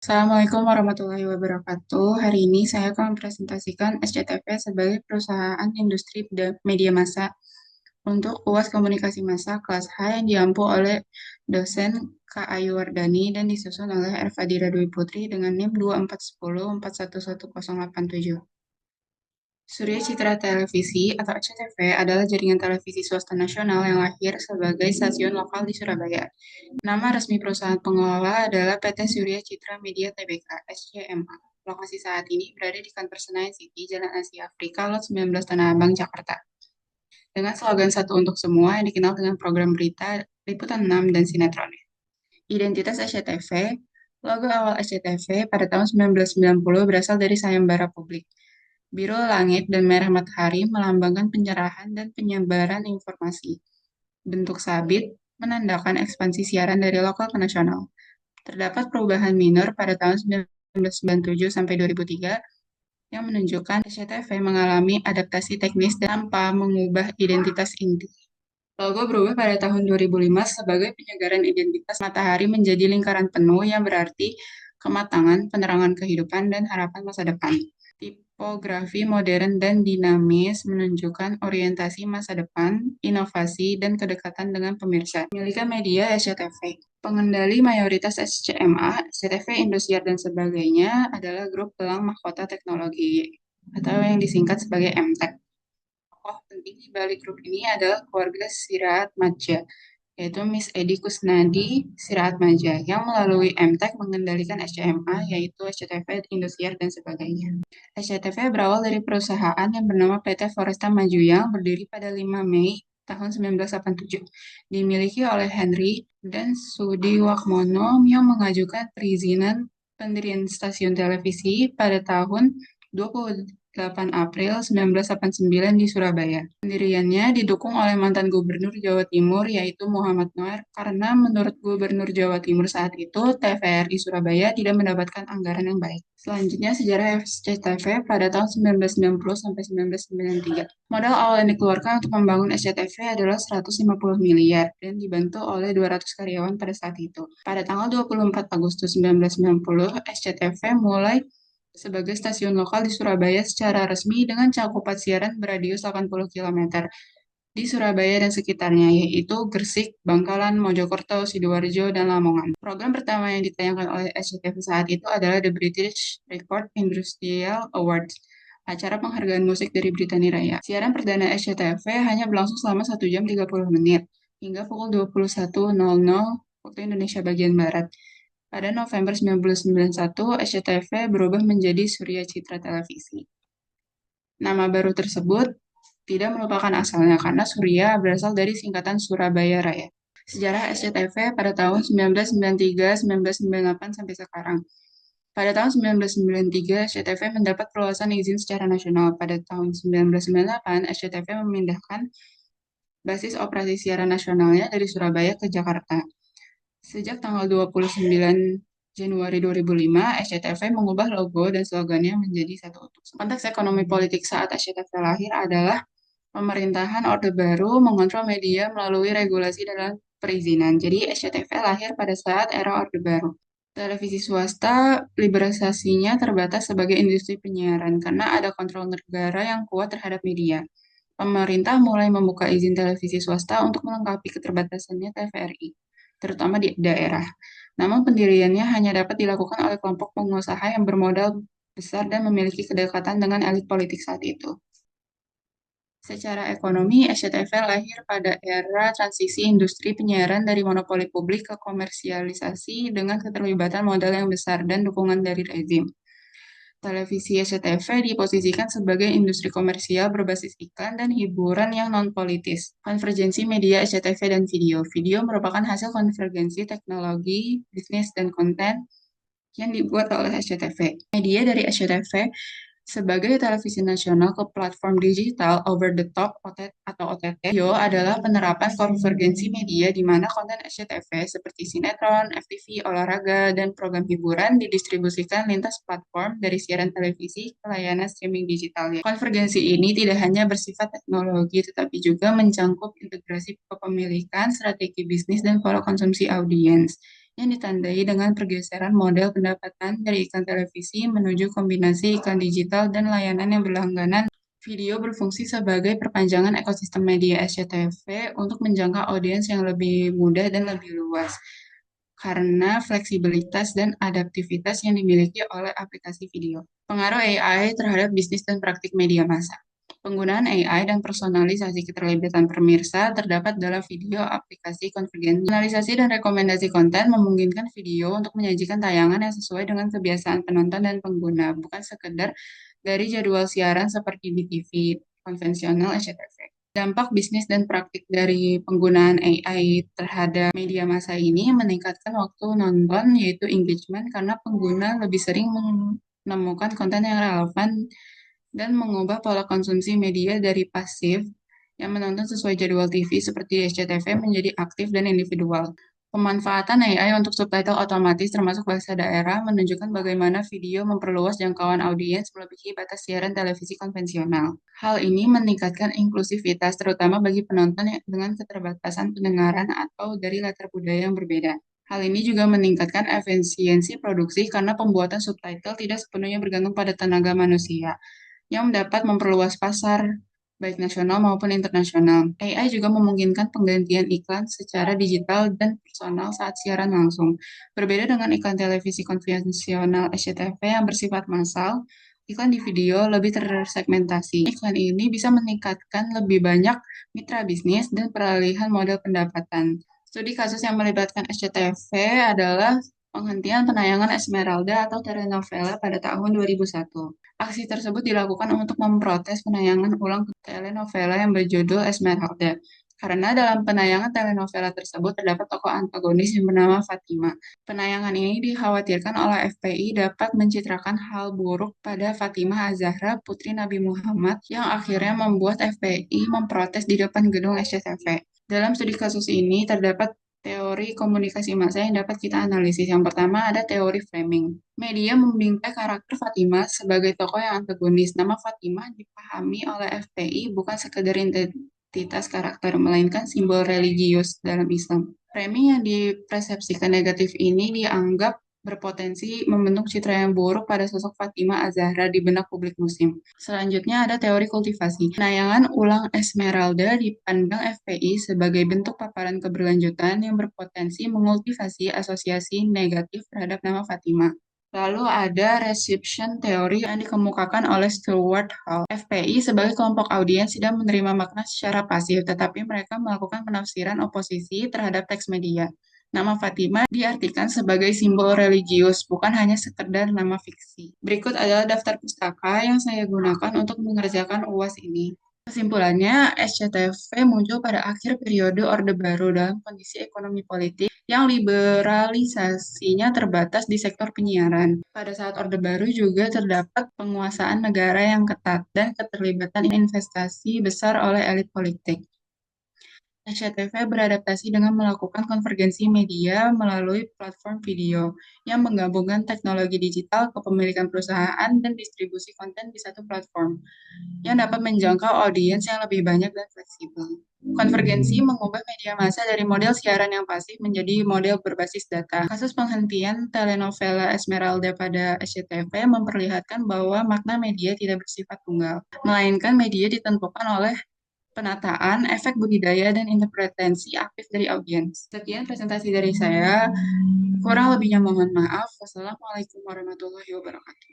Assalamualaikum warahmatullahi wabarakatuh. Hari ini saya akan mempresentasikan SCTV sebagai perusahaan industri media massa untuk UAS Komunikasi Massa kelas H yang diampu oleh dosen Kak Ayu Wardani dan disusun oleh Ervadira Dwi Putri dengan NIM 24104111087. Surya Citra Televisi atau SCTV adalah jaringan televisi swasta nasional yang lahir sebagai stasiun lokal di Surabaya. Nama resmi perusahaan pengelola adalah PT Surya Citra Media Tbk (SCMA). Lokasi saat ini berada di kantor Senayan City, Jalan Asia Afrika, Lot 19 Tanah Abang, Jakarta. Dengan slogan satu untuk semua yang dikenal dengan program berita, liputan 6, dan sinetron. Identitas SCTV. Logo awal SCTV pada tahun 1990 berasal dari sayembara publik. Biru langit dan merah matahari melambangkan penyerahan dan penyebaran informasi. Bentuk sabit menandakan ekspansi siaran dari lokal ke nasional. Terdapat perubahan minor pada tahun 1997 sampai 2003 yang menunjukkan SCTV mengalami adaptasi teknis tanpa mengubah identitas inti. Logo berubah pada tahun 2005 sebagai penyegaran identitas matahari menjadi lingkaran penuh yang berarti kematangan, penerangan kehidupan, dan harapan masa depan. Tipografi modern dan dinamis menunjukkan orientasi masa depan, inovasi, dan kedekatan dengan pemirsa. Miliki media SCTV. Pengendali mayoritas SCMA, SCTV, Indosiar, dan sebagainya adalah grup Pelang Mahkota Teknologi atau yang disingkat sebagai MTEK. Tokoh penting di balik grup ini adalah keluarga Sirait Madja, yaitu Miss Edi Kusnadi Sirait Madja, yang melalui MTEK mengendalikan SCMA, yaitu SCTV, Indosiar, dan sebagainya. SCTV berawal dari perusahaan yang bernama PT Foresta Maju yang berdiri pada 5 Mei tahun 1987. Dimiliki oleh Henry dan Sudiwakmono yang mengajukan perizinan pendirian stasiun televisi pada tahun 28 April 1989 di Surabaya. Pendiriannya didukung oleh mantan Gubernur Jawa Timur yaitu Muhammad Noer karena menurut Gubernur Jawa Timur saat itu TVRI Surabaya tidak mendapatkan anggaran yang baik. Selanjutnya sejarah SCTV pada tahun 1990 sampai 1993. Modal awal yang dikeluarkan untuk membangun SCTV adalah 150 miliar dan dibantu oleh 200 karyawan pada saat itu. Pada tanggal 24 Agustus 1990, SCTV mulai sebagai stasiun lokal di Surabaya secara resmi dengan cakupan siaran beradius 80 km di Surabaya dan sekitarnya, yaitu Gresik, Bangkalan, Mojokerto, Sidoarjo, dan Lamongan. Program pertama yang ditayangkan oleh SCTV saat itu adalah The British Record Industrial Awards, acara penghargaan musik dari Britania Raya. Siaran perdana SCTV hanya berlangsung selama 1 jam 30 menit, hingga pukul 21.00 waktu Indonesia bagian Barat. Pada November 1991, SCTV berubah menjadi Surya Citra Televisi. Nama baru tersebut tidak merupakan asalnya karena Surya berasal dari singkatan Surabaya Raya. Sejarah SCTV pada tahun 1993, 1998 sampai sekarang. Pada tahun 1993, SCTV mendapat perluasan izin secara nasional. Pada tahun 1998, SCTV memindahkan basis operasi siaran nasionalnya dari Surabaya ke Jakarta. Sejak tanggal 29 Januari 2005, SCTV mengubah logo dan slogannya menjadi satu utuh. Konteks ekonomi politik saat SCTV lahir adalah pemerintahan Orde Baru mengontrol media melalui regulasi dan perizinan. Jadi SCTV lahir pada saat era Orde Baru. Televisi swasta liberalisasinya terbatas sebagai industri penyiaran karena ada kontrol negara yang kuat terhadap media. Pemerintah mulai membuka izin televisi swasta untuk melengkapi keterbatasannya TVRI, terutama di daerah. Namun pendiriannya hanya dapat dilakukan oleh kelompok pengusaha yang bermodal besar dan memiliki kedekatan dengan elit politik saat itu. Secara ekonomi, SCTV lahir pada era transisi industri penyiaran dari monopoli publik ke komersialisasi dengan keterlibatan modal yang besar dan dukungan dari rezim. Televisi SCTV diposisikan sebagai industri komersial berbasis iklan dan hiburan yang non-politis. Konvergensi media SCTV dan video. Video merupakan hasil konvergensi teknologi, bisnis, dan konten yang dibuat oleh SCTV. Media dari SCTV sebagai televisi nasional ke platform digital over the top atau OTT, video adalah penerapan konvergensi media di mana konten SCTV seperti sinetron, FTV, olahraga, dan program hiburan didistribusikan lintas platform dari siaran televisi ke layanan streaming digital. Konvergensi ini tidak hanya bersifat teknologi, tetapi juga mencangkup integrasi kepemilikan, strategi bisnis, dan pola konsumsi audiens. yang ditandai dengan pergeseran model pendapatan dari iklan televisi menuju kombinasi iklan digital dan layanan yang berlangganan. Video berfungsi sebagai perpanjangan ekosistem media SCTV untuk menjangkau audiens yang lebih mudah dan lebih luas karena fleksibilitas dan adaptivitas yang dimiliki oleh aplikasi video. Pengaruh AI terhadap bisnis dan praktik media massa. Penggunaan AI dan personalisasi keterlibatan pemirsa terdapat dalam video aplikasi konvergensi. Personalisasi dan rekomendasi konten memungkinkan video untuk menyajikan tayangan yang sesuai dengan kebiasaan penonton dan pengguna, bukan sekedar dari jadwal siaran seperti di TV konvensional SCTV. Dampak bisnis dan praktik dari penggunaan AI terhadap media massa ini meningkatkan waktu nonton, yaitu engagement, karena pengguna lebih sering menemukan konten yang relevan dan mengubah pola konsumsi media dari pasif yang menonton sesuai jadwal TV seperti di SCTV menjadi aktif dan individual. Pemanfaatan AI untuk subtitle otomatis termasuk bahasa daerah menunjukkan bagaimana video memperluas jangkauan audiens melebihi batas siaran televisi konvensional. Hal ini meningkatkan inklusivitas terutama bagi penonton dengan keterbatasan pendengaran atau dari latar budaya yang berbeda. Hal ini juga meningkatkan efisiensi produksi karena pembuatan subtitle tidak sepenuhnya bergantung pada tenaga manusia yang dapat memperluas pasar, baik nasional maupun internasional. AI juga memungkinkan penggantian iklan secara digital dan personal saat siaran langsung. Berbeda dengan iklan televisi konvensional SCTV yang bersifat massal, iklan di video lebih tersegmentasi. Iklan ini bisa meningkatkan lebih banyak mitra bisnis dan peralihan model pendapatan. Studi kasus yang melibatkan SCTV adalah penghentian penayangan Esmeralda atau telenovela pada tahun 2001. Aksi tersebut dilakukan untuk memprotes penayangan ulang telenovela yang berjudul Esmeralda. Karena dalam penayangan telenovela tersebut terdapat tokoh antagonis yang bernama Fatima. Penayangan ini dikhawatirkan oleh FPI dapat mencitrakan hal buruk pada Fatimah Az-Zahra, putri Nabi Muhammad, yang akhirnya membuat FPI memprotes di depan gedung SCTV. Dalam studi kasus ini terdapat teori komunikasi massa yang dapat kita analisis. Yang pertama ada teori framing. Media membingkai karakter Fatimah sebagai tokoh yang antagonis. Nama Fatimah dipahami oleh FPI bukan sekedar identitas karakter, melainkan simbol religius dalam Islam. Framing yang dipersepsikan negatif ini dianggap berpotensi membentuk citra yang buruk pada sosok Fatimah Az-Zahra di benak publik muslim. Selanjutnya ada teori kultivasi. Penayangan ulang Esmeralda dipandang FPI sebagai bentuk paparan keberlanjutan yang berpotensi mengultivasi asosiasi negatif terhadap nama Fatimah. Lalu ada reception theory yang dikemukakan oleh Stuart Hall. FPI sebagai kelompok audiens tidak menerima makna secara pasif, tetapi mereka melakukan penafsiran oposisi terhadap teks media. Nama Fatimah diartikan sebagai simbol religius, bukan hanya sekedar nama fiksi. Berikut adalah daftar pustaka yang saya gunakan untuk mengerjakan UAS ini. Kesimpulannya, SCTV muncul pada akhir periode Orde Baru dalam kondisi ekonomi politik yang liberalisasinya terbatas di sektor penyiaran. Pada saat Orde Baru juga terdapat penguasaan negara yang ketat dan keterlibatan investasi besar oleh elit politik. SCTV beradaptasi dengan melakukan konvergensi media melalui platform video yang menggabungkan teknologi digital, kepemilikan perusahaan, dan distribusi konten di satu platform yang dapat menjangkau audiens yang lebih banyak dan fleksibel. Konvergensi mengubah media massa dari model siaran yang pasif menjadi model berbasis data. Kasus penghentian telenovela Esmeralda pada SCTV memperlihatkan bahwa makna media tidak bersifat tunggal, melainkan media ditentukan oleh penataan, efek budidaya, dan interpretasi aktif dari audiens. Sekian presentasi dari saya. Kurang lebihnya mohon maaf. Wassalamualaikum warahmatullahi wabarakatuh.